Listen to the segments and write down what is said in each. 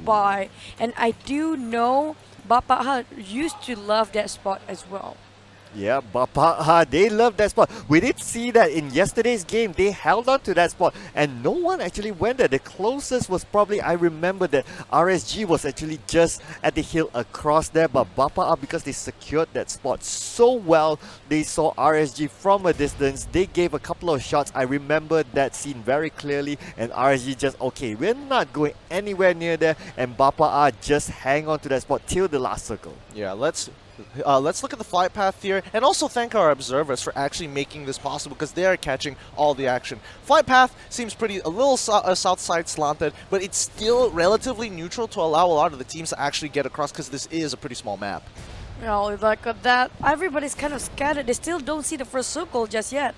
by. And I do know Bapak used to love that spot as well. Yeah, Bapak, they love that spot. We did see that in yesterday's game. They held on to that spot and no one actually went there. The closest was probably, I remember that RSG was actually just at the hill across there. But Bapak, because they secured that spot so well, they saw RSG from a distance. They gave a couple of shots. I remember that scene very clearly. And RSG just, okay, we're not going anywhere near there. And Bapak just hang on to that spot till the last circle. Yeah, let's look at the flight path here and also thank our observers for actually making this possible because they are catching all the action. Flight path seems a little south side slanted, but it's still relatively neutral to allow a lot of the teams to actually get across because this is a pretty small map. You know, like that, everybody's kind of scattered. They still don't see the first circle just yet.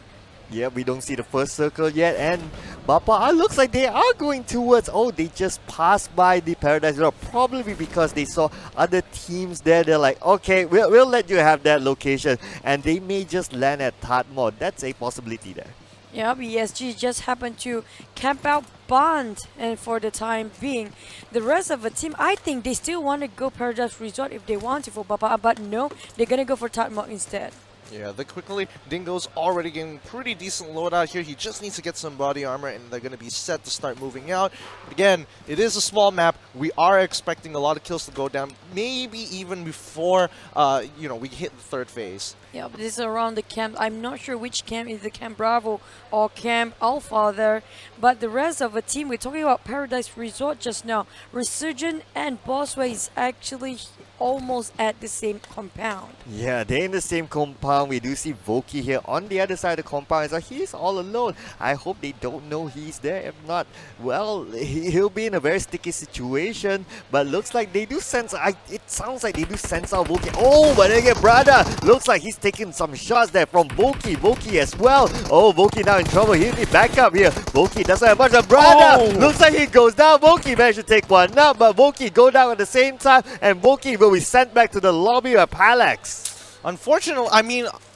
Yeah, we don't see the first circle yet, and Bapak looks like they are going towards, oh, they just passed by the Paradise Road, probably because they saw other teams there. They're like, okay, we'll let you have that location, and they may just land at Tatmod. That's a possibility there. Yeah, ESG just happened to camp out Bond, and for the time being, the rest of the team, I think they still want to go Paradise Resort if they want to for Bapak, but no, they're gonna go for Tatmod instead. Yeah, quickly, Dingoz already getting pretty decent loadout here. He just needs to get some body armor and they're going to be set to start moving out. But again, it is a small map. We are expecting a lot of kills to go down, maybe even before, we hit the third phase. Yeah, but this is around the camp. I'm not sure which camp is the Camp Bravo or Camp Alpha there. But the rest of the team, we're talking about Paradise Resort just now. Resurgence and Bossway is actually almost at the same compound. Yeah, they're in the same compound. We do see Voki here on the other side of the compound. So he's all alone. I hope they don't know he's there. If not, well, he'll be in a very sticky situation. But looks like they do sense. It sounds like they do sense out Voki. Oh, but again, brother, looks like he's taking some shots there from Voki. Voki as well. Oh, Voki now in trouble. He'll be back up here. Voki doesn't have much. Brother, looks like he goes down. Voki managed to take one up, but Voki go down at the same time, and Voki will be sent back to the lobby of Palax. Unfortunately,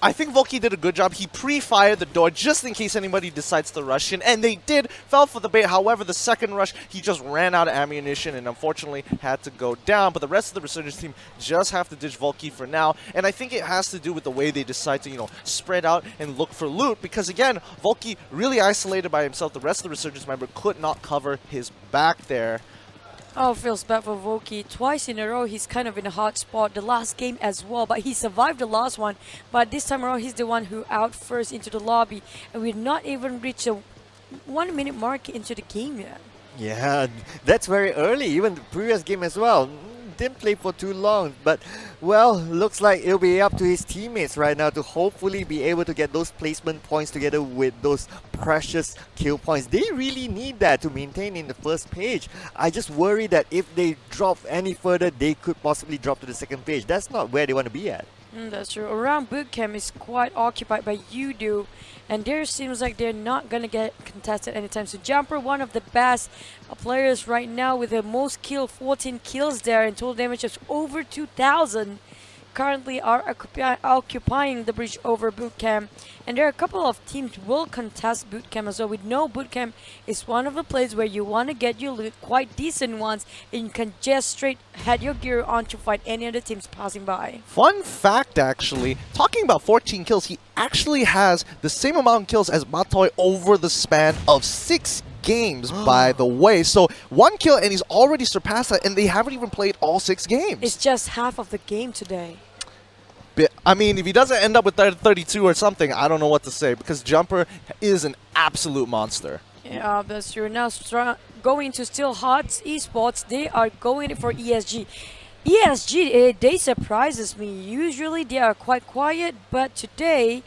I think Voki did a good job. He pre-fired the door just in case anybody decides to rush in, and they did. Fell for the bait. However, the second rush, he just ran out of ammunition and unfortunately had to go down. But the rest of the Resurgence team just have to ditch Voki for now, and I think it has to do with the way they decide to, spread out and look for loot. Because again, Voki really isolated by himself. The rest of the Resurgence member could not cover his back there. Oh, feels bad for Voki. Twice in a row, he's kind of in a hot spot. The last game as well, but he survived the last one. But this time around, he's the one who out first into the lobby. And we've not even reached a 1 minute mark into the game yet. Yeah, that's very early. Even the previous game as well. Didn't play for too long, but well, looks like it'll be up to his teammates right now to hopefully be able to get those placement points together with those precious kill points. They really need that to maintain in the first page. I just worry that if they drop any further, they could possibly drop to the second page. That's not where they want to be at. That's true. Around bootcamp is quite occupied by Yoodo, and there seems like they're not gonna get contested anytime soon. Jumper, one of the best players right now with the most kill, 14 kills there, and total damage of over 2,000. Currently are occupying the bridge over bootcamp, and there are a couple of teams will contest bootcamp as well. We know bootcamp is one of the places where you want to get your loot, quite decent ones, and you can just straight head your gear on to fight any other teams passing by. Fun fact, actually, talking about 14 kills, he actually has the same amount of kills as Matoy over the span of 6 games, by the way. So 1 kill and he's already surpassed that, and they haven't even played all 6 games. It's just half of the game today. But, if he doesn't end up with 32 or something, I don't know what to say, because Jumper is an absolute monster. Yeah, that's true. Now going to Still Hot Esports, they are going for ESG. ESG, they surprises me. Usually they are quite quiet, but today,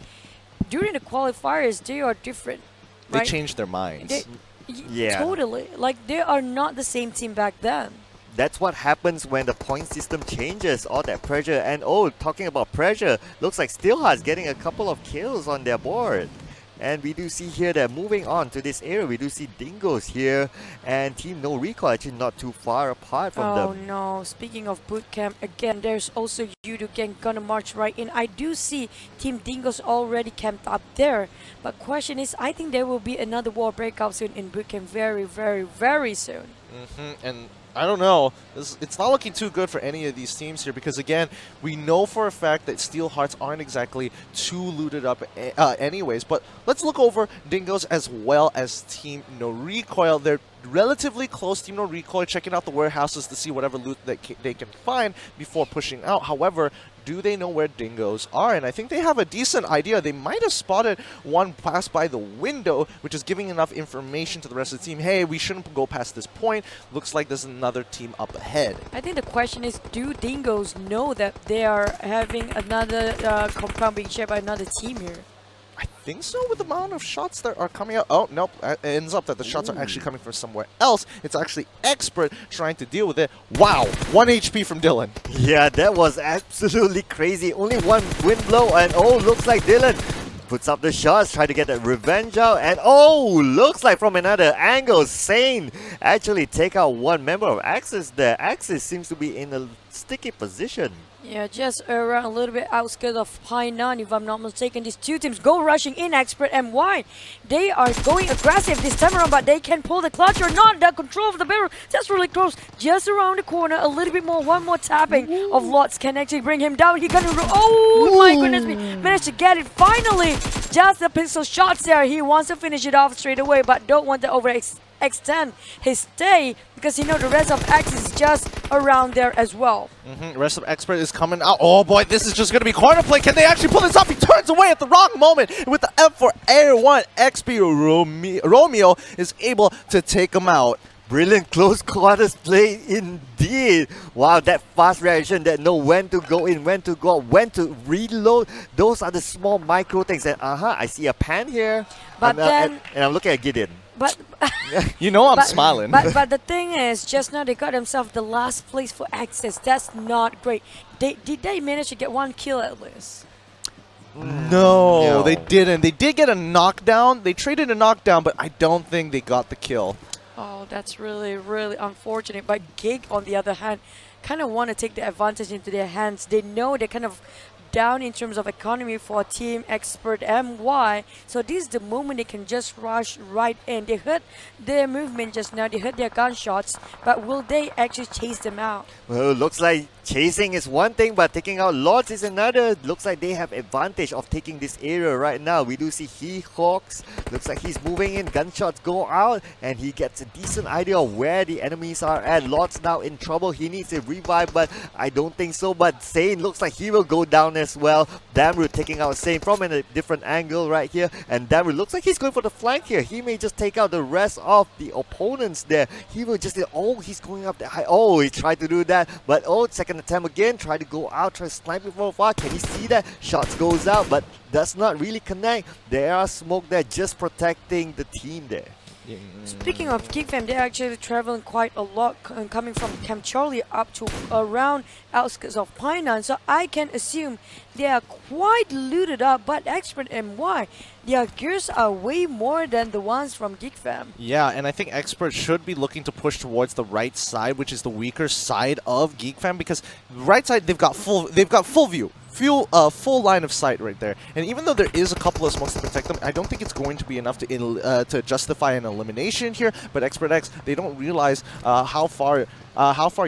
during the qualifiers, they are different. They right? changed their minds. Yeah. Totally. Like, they are not the same team back then. That's what happens when the point system changes, all that pressure. And oh, talking about pressure, looks like Steelheart's getting a couple of kills on their board. And we do see here that moving on to this area, we do see Dingoz here and Team NoRecoil actually not too far apart from them. Oh no, speaking of bootcamp, again, there's also Yoodo gang gonna march right in. I do see Team Dingoz already camped up there. But question is, I think there will be another war breakout soon in bootcamp very, very, very soon. And I don't know. It's not looking too good for any of these teams here because, again, we know for a fact that Steel Hearts aren't exactly too looted up anyways. But let's look over Dingoz as well as Team NoRecoil. They're relatively close. Team NoRecoil checking out the warehouses to see whatever loot that they can find before pushing out. However, do they know where Dingoz are? And I think they have a decent idea. They might have spotted one pass by the window, which is giving enough information to the rest of the team. Hey, we shouldn't go past this point. Looks like there's another team up ahead. I think the question is, do Dingoz know that they are having another compound being shared by another team here? I think so, with the amount of shots that are coming out. Oh, nope. It ends up that the shots are actually coming from somewhere else. It's actually XPERT trying to deal with it. Wow, 1 HP from Dylan. Yeah, that was absolutely crazy. Only one wind blow, and oh, looks like Dylan puts up the shots, try to get that revenge out, and oh, looks like from another angle, Sane actually take out one member of Axis there. Axis seems to be in a sticky position. Yeah, just around a little bit outskirts of Hainan, if I'm not mistaken. These two teams go rushing in, XPERT and Y. They are going aggressive this time around, but they can pull the clutch or not. The control of the barrel, that's really close. Just around the corner, a little bit more. One more tapping of Lots can actually bring him down. He gonna, oh my goodness me, managed to get it finally. Just the pistol shots there. He wants to finish it off straight away, but don't want to extend his stay because you know the rest of X is just around there as well. The rest of XPERT is coming out. Oh boy, this is just going to be corner play. Can they actually pull this off? He turns away at the wrong moment. With the F4 A1, XP Romeo is able to take him out. Brilliant close quarters play indeed. Wow, that fast reaction, that know when to go in, when to go out, when to reload. Those are the small micro things. And I see a pan here. But then, and I'm looking at Gideon. But you know I'm smiling. But the thing is, just now they got themselves the last place for access. That's not great. Did they manage to get one kill at least? No, they didn't. They did get a knockdown. They traded a knockdown, but I don't think they got the kill. Oh, that's really, really unfortunate. But Geek, on the other hand, kind of want to take the advantage into their hands. They know they're kind of down in terms of economy for Team XPERT MY. So this is the moment they can just rush right in. They heard their movement just now. They heard their gunshots. But will they actually chase them out? Well, looks like chasing is one thing, but taking out Lords is another. Looks like they have advantage of taking this area right now. We do see He-Hawks. Looks like he's moving in. Gunshots go out, and he gets a decent idea of where the enemies are at. Lords now in trouble. He needs a revive, but I don't think so. But Sane looks like he will go down as well. Damru taking out Sane from a different angle right here. And Damru looks like he's going for the flank here. He may just take out the rest of the opponents there. He will just, oh, he's going up the high. Oh, he tried to do that. But oh, second attempt again. Try to go out, try to snipe it from afar. Can he see that? Shots goes out, but does not really connect. There are smoke there just protecting the team there. Speaking of Geek fam, they're actually traveling quite a lot, coming from Camp Charlie up to around outskirts of Painan. So I can assume they are quite looted up, but XPERT MY, their gears are way more than the ones from Geek fam. Yeah, and I think XPERT should be looking to push towards the right side, which is the weaker side of Geek fam, because right side they've got full view. Full line of sight right there, and even though there is a couple of smokes to protect them, I don't think it's going to be enough to justify an elimination here. But XPERT X, they don't realize how far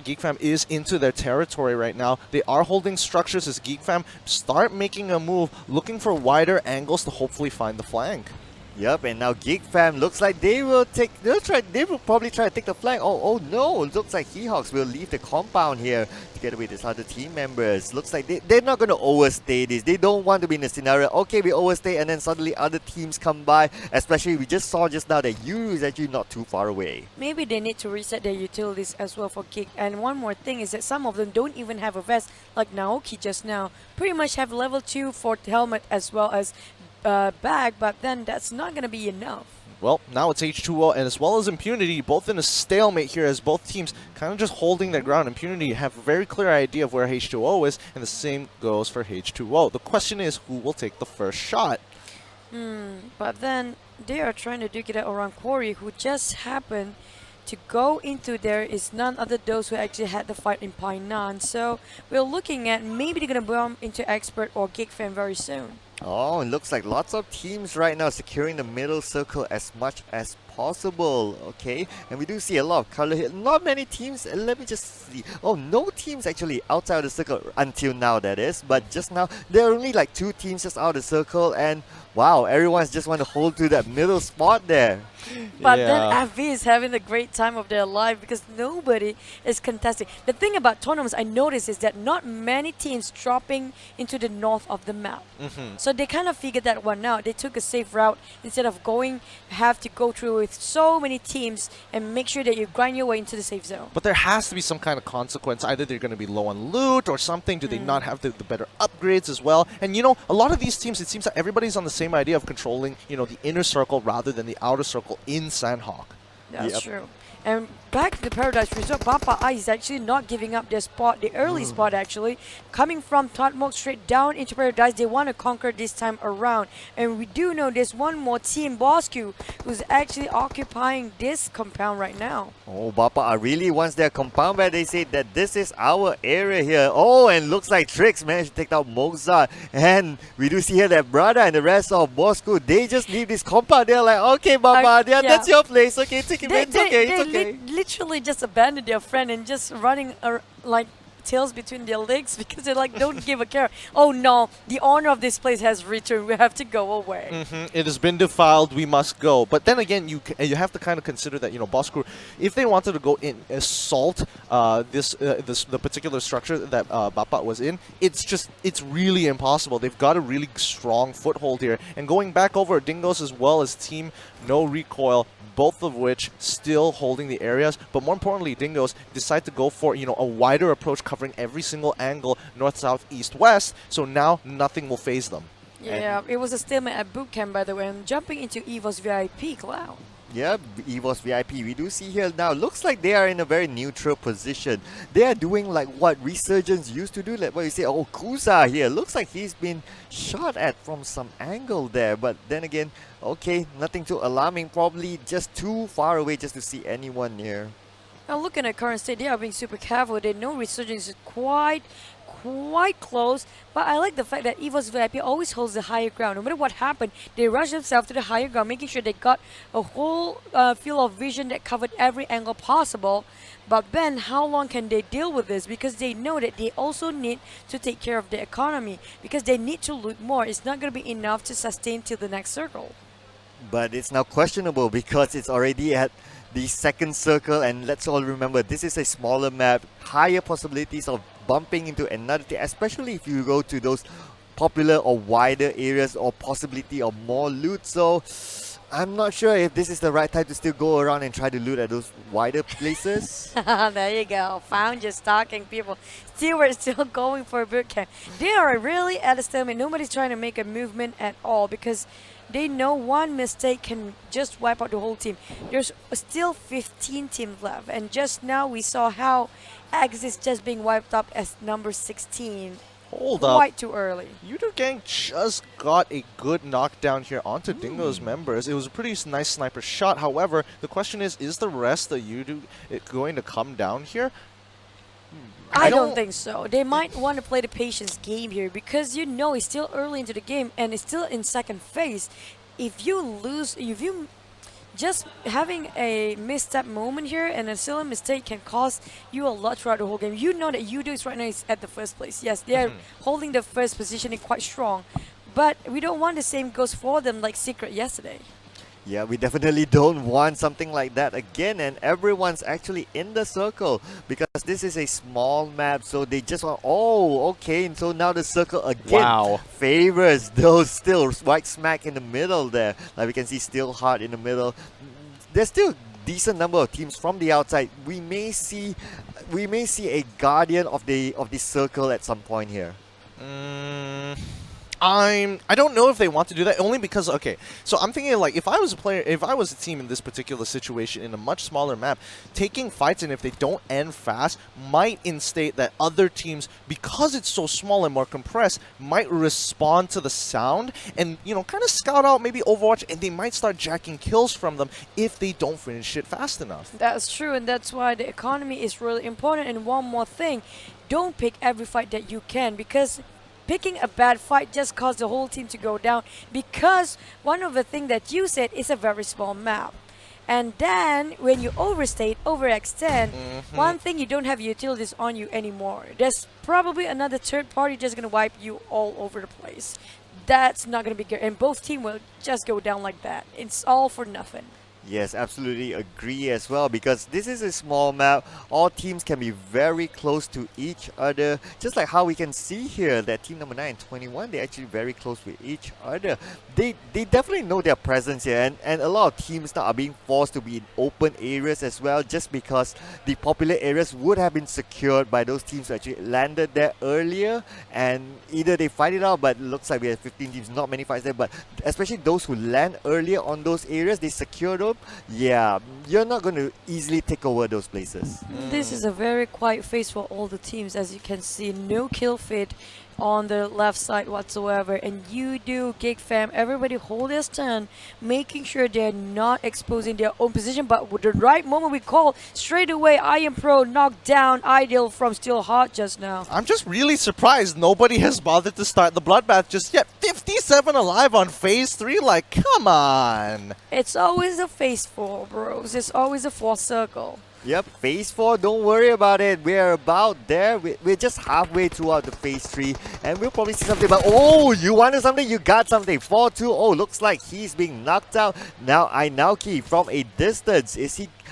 Geek fam is into their territory right now. They are holding structures as Geek fam start making a move, looking for wider angles to hopefully find the flank. Yep, and now Geek fam looks like they will probably try to take the flank. Oh no, it looks like He-Hawks will leave the compound here together with his other team members. Looks like they're not going to overstay this. They don't want to be in a scenario, okay, we overstay and then suddenly other teams come by. Especially we just saw just now that Yoodo is actually not too far away. Maybe they need to reset their utilities as well for Geek. And one more thing is that some of them don't even have a vest, like Naoki just now. Pretty much have level 2 for helmet as well as bag, but then that's not going to be enough. Well, now it's H2O and as well as Impunity, both in a stalemate here as both teams kind of just holding their ground. Impunity have a very clear idea of where H2O is, and the same goes for H2O. The question is, who will take the first shot? But then they are trying to duke it out around Quarry, who just happened to go into there is none other those who actually had the fight in Painan. So we're looking at maybe they're going to bump into XPERT or Geek fam very soon. Oh, it looks like lots of teams right now securing the middle circle as much as possible. Okay, and we do see a lot of color here. Not many teams. Let me just see. Oh, no teams actually outside of the circle until now, that is. But just now, there are only like 2 teams just out of the circle, and wow, everyone's just want to hold to that middle spot there. But Yeah. then FV is having the great time of their life because nobody is contesting. The thing about tournaments I noticed is that not many teams dropping into the north of the map. So they kind of figured that one out. They took a safe route instead of have to go through with so many teams and make sure that you grind your way into the safe zone. But there has to be some kind of consequence. Either they're going to be low on loot or something. Do they not have the better upgrades as well? And you know, a lot of these teams, it seems that everybody's on the same idea of controlling, you know, the inner circle rather than the outer circle in Sandhawk. That's Yep. true. And back to the Paradise Resort, Bapak is actually not giving up their spot, the early spot actually. Coming from Totmok straight down into Paradise, they want to conquer this time around. And we do know there's one more team, Bosskurr, who's actually occupying this compound right now. Oh, Bapak really wants their compound where they say that this is our area here. Oh, and looks like Trix managed to take out Mozart. And we do see here that Brother and the rest of Bosskurr, they just leave this compound. They're like, okay, Bapak, yeah, yeah. that's your place. Okay, take it, it's okay, it's okay. Literally just abandoned their friend and just running like tails between their legs because they're like, don't give a care. Oh no, the owner of this place has returned. We have to go away. It has been defiled. We must go. But then again, you have to kind of consider that, you know, Bosskurr, if they wanted to go in assault the particular structure that Bapak was in, it's really impossible. They've got a really strong foothold here. And going back over Dingoz as well as Team NoRecoil, both of which still holding the areas, but more importantly, Dingoz decide to go for, you know, a wider approach covering every single angle, north, south, east, west. So now nothing will phase them. Yeah, it was a stalemate at boot camp, by the way. And jumping into EVOS VIP, Cloud. Yeah, EVOS VIP. We do see here now. Looks like they are in a very neutral position. They are doing like what Resurgence used to do. Like what you say, oh, Kusa here. Looks like he's been shot at from some angle there. But then again, okay, nothing too alarming. Probably just too far away just to see anyone near. Now looking at current state, they are being super careful. They know Resurgence is quite close, but I like the fact that EVOS VIP always holds the higher ground. No matter what happened, they rush themselves to the higher ground, making sure they got a whole field of vision that covered every angle possible. But then, how long can they deal with this? Because they know that they also need to take care of the economy, because they need to loot more. It's not going to be enough to sustain till the next circle. But it's now questionable because it's already at the second circle, and let's all remember this is a smaller map, higher possibilities of bumping into another team, especially if you go to those popular or wider areas or possibility of more loot. So I'm not sure if this is the right time to still go around and try to loot at those wider places. There you go. Found you stalking people. We're still going for boot camp. They are really at a stalemate. Nobody's trying to make a movement at all because they know one mistake can just wipe out the whole team. There's still 15 teams left, and just now we saw how X is just being wiped up as number 16. Hold up. Quite too early. Yoodo Gang just got a good knockdown here onto Dingo's members. It was a pretty nice sniper shot. However, the question is the rest of Yoodo going to come down here? I don't think so. They might want to play the patience game here because you know it's still early into the game and it's still in second phase. If you lose, if you just having a misstep moment here and a silly mistake can cost you a lot throughout the whole game. You know that Yoodo is right now is at the first place. Yes, they're holding the first position quite strong, but we don't want the same goes for them like Secret yesterday. Yeah, we definitely don't want something like that again, and everyone's actually in the circle because this is a small map, so they just want, oh, okay, and so now the circle again favors those still right smack in the middle there. Like we can see Steelheart in the middle. There's still decent number of teams from the outside. We may see a guardian of the circle at some point here. I don't know if they want to do that, only because, okay, so I'm thinking like if I was a player, if I was a team in this particular situation in a much smaller map, taking fights and if they don't end fast might instate that other teams, because it's so small and more compressed, might respond to the sound and, you know, kind of scout out maybe Overwatch, and they might start jacking kills from them if they don't finish it fast enough. That's true, and that's why the economy is really important. And one more thing, don't pick every fight that you can, because picking a bad fight just caused the whole team to go down, because one of the things that you said is a very small map. And then when you overextend, one thing, you don't have utilities on you anymore. There's probably another third party just gonna wipe you all over the place. That's not gonna be good, and both teams will just go down like that. It's all for nothing. Yes, absolutely agree as well, because this is a small map. All teams can be very close to each other, just like how we can see here that team number 9 and 21, they're actually very close with each other. They definitely know their presence here, and a lot of teams now are being forced to be in open areas as well, just because the popular areas would have been secured by those teams who actually landed there earlier, and either they fight it out, but it looks like we have 15 teams, not many fights there, but especially those who land earlier on those areas, they secure them. Yeah, you're not going to easily take over those places. This is a very quiet phase for all the teams. As you can see, no kill feed on the left side whatsoever, and Yoodo, Geek fam, everybody hold their stand, making sure they're not exposing their own position. But with the right moment we call, straight away I Am Pro knocked down Ideal from Still Hot just now. I'm just really surprised nobody has bothered to start the bloodbath just yet. 57 alive on phase 3, like, come on. It's always a phase 4, bros. It's always a 4 circle. Yep, phase 4, don't worry about it. We're about there. We're just halfway throughout the phase 3, and we'll probably see something. But oh, you wanted something, you got something. 4-2. Oh, looks like he's being knocked out. Now Inauki from a distance.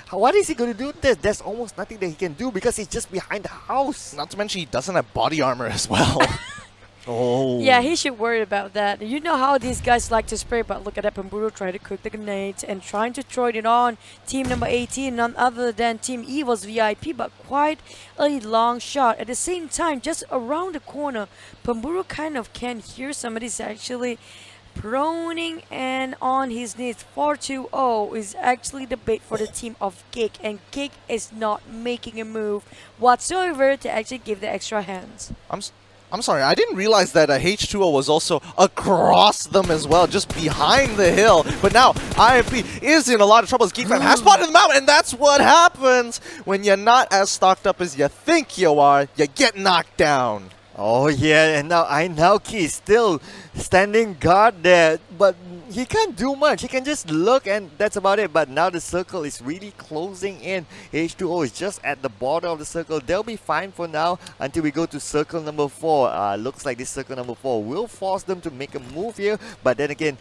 What is he going to do with this? There's almost nothing that he can do because he's just behind the house. Not to mention he doesn't have body armor as well. Oh. Yeah, he should worry about that. You know how these guys like to spray, but look at that Pamburu trying to cook the grenades and trying to throw it on team number 18, none other than team EVOS VIP, but quite a long shot. At the same time, just around the corner, Pamburu kind of can hear somebody's actually proning and on his knees. 4-2-0 is actually the bait for the team of Geek, and Geek is not making a move whatsoever to actually give the extra hands. I'm sorry, I didn't realize that H2O was also across them as well, just behind the hill. But now IMP is in a lot of trouble as Geekman has spotted them out, and that's what happens when you're not as stocked up as you think you are. You get knocked down. Oh yeah, and now Inauki is still standing guard there, but he can't do much. He can just look, and that's about it. But now the circle is really closing in. H2O is just at the border of the circle. They'll be fine for now until we go to circle number 4. Looks like this circle number 4 will force them to make a move here, but then again,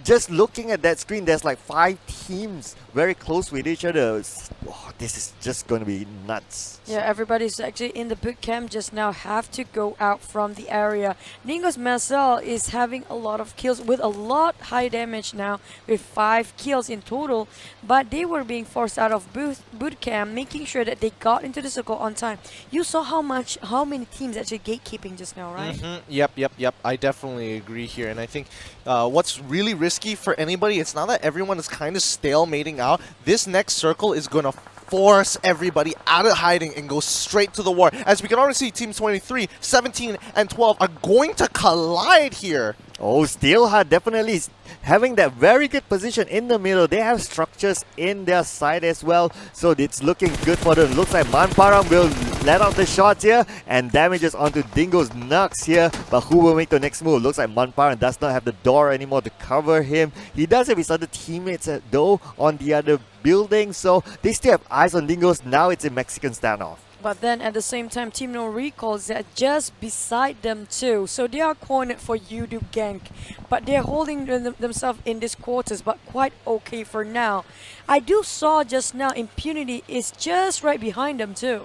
just looking at that screen, there's like 5 teams very close with each other. Oh, this is just going to be nuts. Yeah, everybody's actually in the boot camp just now, have to go out from the area. Dingoz Marcel is having a lot of kills with a lot high damage now, with 5 kills in total, but they were being forced out of boot camp, making sure that they got into the circle on time. You saw how many teams actually gatekeeping just now, right? Yep. I definitely agree here, and I think what's really risky for anybody, it's not that everyone is kind of stalemating out. This next circle is going to force everybody out of hiding and go straight to the war. As we can already see, teams 23, 17, and 12 are going to collide here. Oh, Steelheart definitely having that very good position in the middle. They have structures in their side as well, so it's looking good for them. Looks like Manparam will let out the shots here and damages onto Dingo's Nux here, but who will make the next move? Looks like Manparam does not have the door anymore to cover him. He does have his other teammates though on the other building, so they still have eyes on Dingo's. Now it's a Mexican standoff. But then at the same time, Team NoRecoil is just beside them too. So they are cornered for Yoodo gank. But they're holding themselves in these quarters, but quite okay for now. I do saw just now Impunity is just right behind them too.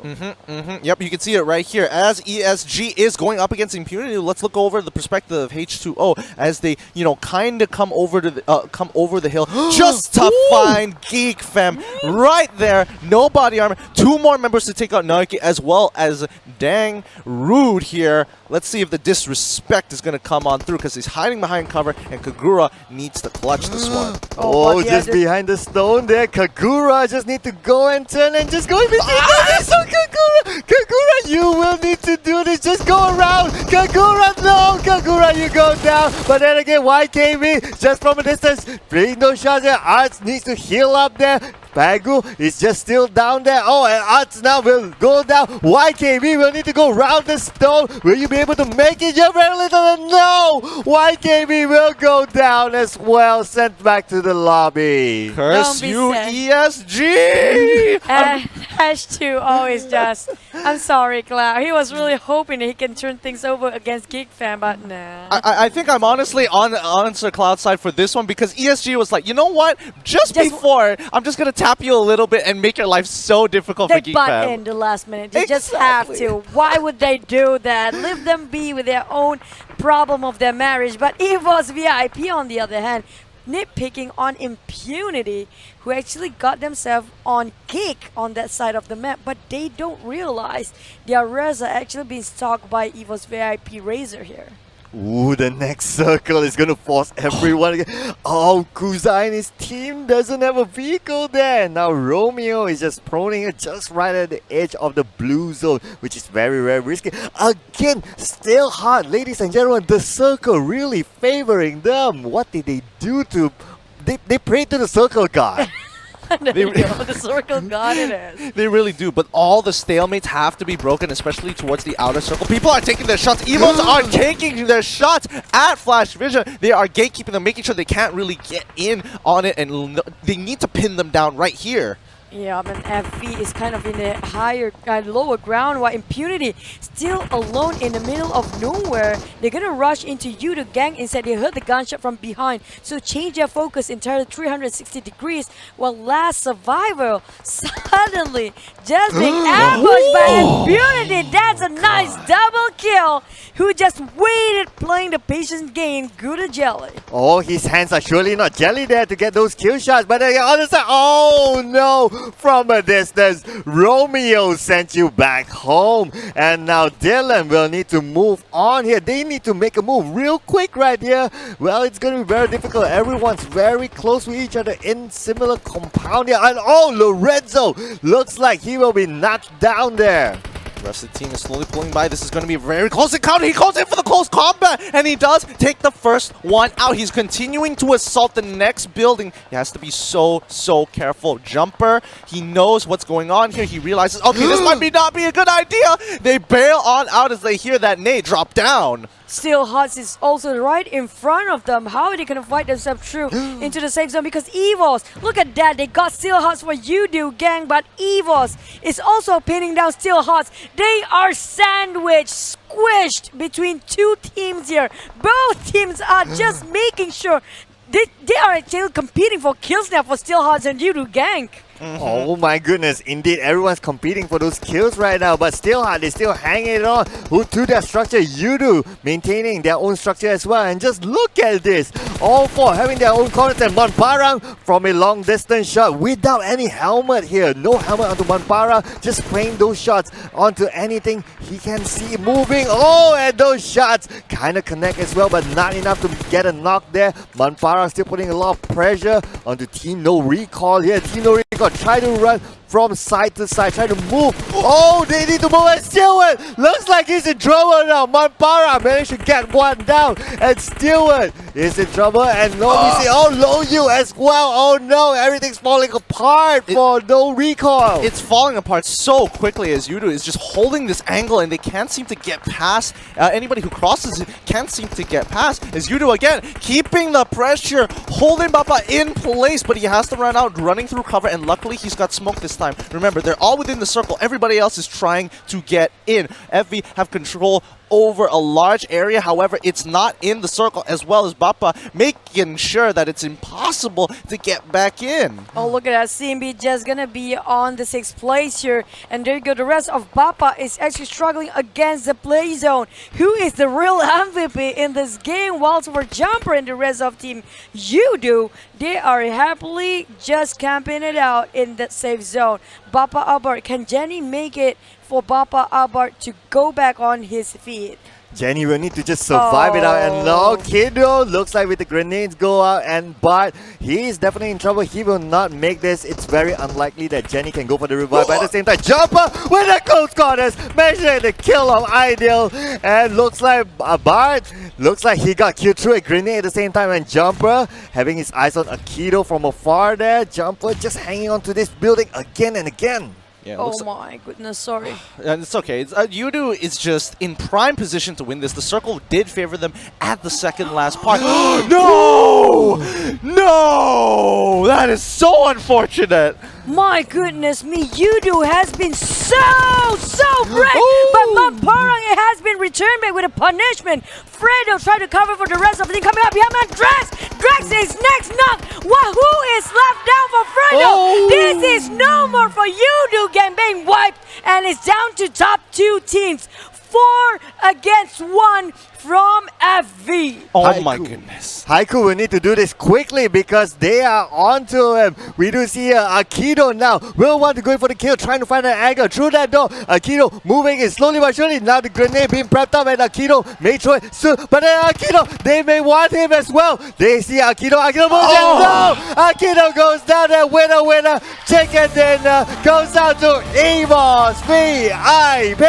Yep, you can see it right here. As ESG is going up against Impunity, let's look over the perspective of H2O as they, kind of come over the hill just to find Geek fam right there. No body armor. 2 more members to take out Nike as well as Dang Rude here. Let's see if the disrespect is going to come on through because he's hiding behind cover and Kagura needs to clutch this one. Oh, just behind the stone there. Kagura just need to go and turn and just go in between. So Kagura, you will need to do this. Just go around. Kagura, no. Kagura, you go down. But then again, YKB just from a distance, bring those shots there. Arts needs to heal up there. Bagu is just still down there. Oh, and Arts now will go down. YKB will need to go round the stone. Will you be able to make it? You're very little. No! YKB will go down as well. Sent back to the lobby. Curse Don't be you, sad. ESG! Hash 2 always just. I'm sorry, Cloud. He was really hoping that he can turn things over against Geek fan, but nah. I think I'm honestly on Sir Cloud's side for this one because ESG was like, you know what? Just before, I'm just going to tap you a little bit and make your life so difficult They for Geek butt fam. in the last minute. They just have to. Why would they do that? Leave them be with their own problem of their marriage. But EVOS VIP, on the other hand, nitpicking on Impunity, who actually got themselves on Geek on that side of the map, but they don't realize their res are actually being stalked by EVOS VIP Razor here. Ooh, the next circle is going to force everyone again. Oh, Kuzai and his team doesn't have a vehicle there. Now Romeo is just proning it just right at the edge of the blue zone, which is very, very risky. Again, still hard. Ladies and gentlemen, the circle really favoring them. What did they do to... They prayed to the circle god. There you go, the circle god it is. They really do, but all the stalemates have to be broken, especially towards the outer circle. People are taking their shots. EVOS are taking their shots at Flash Vision. They are gatekeeping them, making sure they can't really get in on it, and they need to pin them down right here. Yeah, and FV is kind of in the lower ground, while Impunity still alone in the middle of nowhere. They're gonna rush into Yoodo GANK. Instead, they heard the gunshot from behind, so change their focus entirely 360 degrees. While Last Survivor suddenly just being ambushed by Impunity. That's a nice double kill. Who just waited, playing the patient game. Good jelly. Oh, his hands are surely not jelly there to get those kill shots. But on the other side, oh no! From a distance, Romeo sent you back home. And now Dylan will need to move on here. They need to make a move real quick right here. Well, it's going to be very difficult. Everyone's very close with each other in similar compound here. And oh, Lorenzo looks like he will be knocked down there. The rest of the team is slowly pulling by. This is going to be a very close encounter. He goes in for the close combat, and he does take the first one out. He's continuing to assault the next building. He has to be so careful. Jumper, he knows what's going on here. He realizes, okay, this might not be a good idea. They bail on out as they hear that nade drop down. Still Hearts is also right in front of them. How are they going to fight themselves through into the safe zone? Because EVOS, look at that. They got Still Hearts for Yoodo GANK, but EVOS is also pinning down Still Hearts. They are sandwiched, squished between two teams here. Both teams are just making sure they are actually competing for kills now for Still Hearts and Yoodo GANK. Oh my goodness, indeed, everyone's competing for those kills right now, but still hard, they still hanging it on to their structure. Yoodo maintaining their own structure as well, and just look at this, all four having their own corners, and Manparang from a long distance shot without any helmet here. No helmet onto Manparang, just spraying those shots onto anything he can see moving. Oh, and those shots kind of connect as well, but not enough to get a knock there. Manparang still putting a lot of pressure onto Team NoRecoil here. Team NoRecoil try to run from side to side, try to move. Oh, they need to move, and Stewart looks like he's in trouble now. Manpara managed to get one down, and Stewart is in trouble, and Novi Low you as well. Oh no, everything's falling apart for NoRecoil. It's falling apart so quickly as Yoodo is just holding this angle, and they can't seem to get past. Anybody who crosses it can't seem to get past. As Yoodo again keeping the pressure, holding Bapak in place, but he has to run out, running through cover, and luckily he's got smoke this time. Remember, they're all within the circle. Everybody else is trying to get in. FV have control over a large area, however, it's not in the circle, as well as Bappa making sure that it's impossible to get back in. Oh, look at that. CMB just gonna be on the 6th place here. And there you go. The rest of Bappa is actually struggling against the play zone. Who is the real MVP in this game? Whilst for Jumper and the rest of team Yoodo, they are happily just camping it out in that safe zone. Bappa Albert, can Jenny make it for Bappa Albert to go back on his feet? Jenny will need to just survive it out, and now Kiddo looks like with the grenades go out, and but he is definitely in trouble. He will not make this. It's very unlikely that Jenny can go for the revive. But at the same time, Jumper with a close quarters, managing the kill of Ideal, and looks like Bart looks like he got killed through a grenade at the same time, and Jumper having his eyes on Akido from afar there. Jumper just hanging on to this building again and again. Yeah, Oh my goodness, sorry. and it's okay. Yoodo is just in prime position to win this. The circle did favor them at the second last part. No! No! That is so unfortunate. My goodness me, Yoodo has been so great, but Mamparang has been returned back with a punishment. Fredo tried to cover for the rest of the team coming up behind man. Drax is next knock. Wahoo is left down for Fredo. This is no more for Yoodo. Game being wiped, and it's down to top 2 teams. 4 against 1 from FV. Oh my goodness. Haiku will need to do this quickly because they are onto him. We do see Akido now. Will want to go for the kill, trying to find an angle through that door. Akido moving it slowly but surely. Now the grenade being prepped up, and Akido may try soon. But then Akido, they may want him as well. They see Akido. Akido moves down. Akido goes down, and winner. Chicken dinner goes out to EVOS VIP.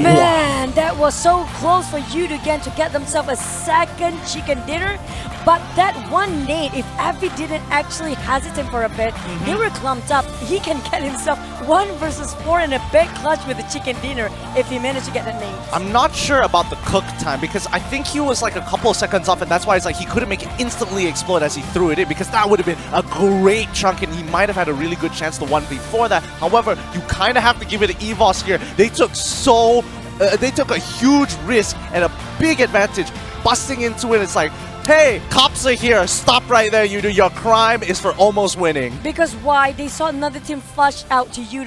Man, that was so close for Yoodo again to get themselves a second chicken dinner. But that one nade, if Abby didn't actually hesitate for a bit, they were clumped up. He can get himself 1 versus 4 in a big clutch with the chicken dinner if he managed to get the nade. I'm not sure about the cook time because I think he was like a couple of seconds off, and that's why it's like he couldn't make it instantly explode as he threw it in, because that would have been a great chunk and he might have had a really good chance the one before that. However, you kind of have to give it to EVOS here. They took a huge risk and a big advantage busting into it. It's like, hey, cops are here. Stop right there, Yoodo. Your crime is for almost winning. Because why? They saw another team flush out to Yoodo.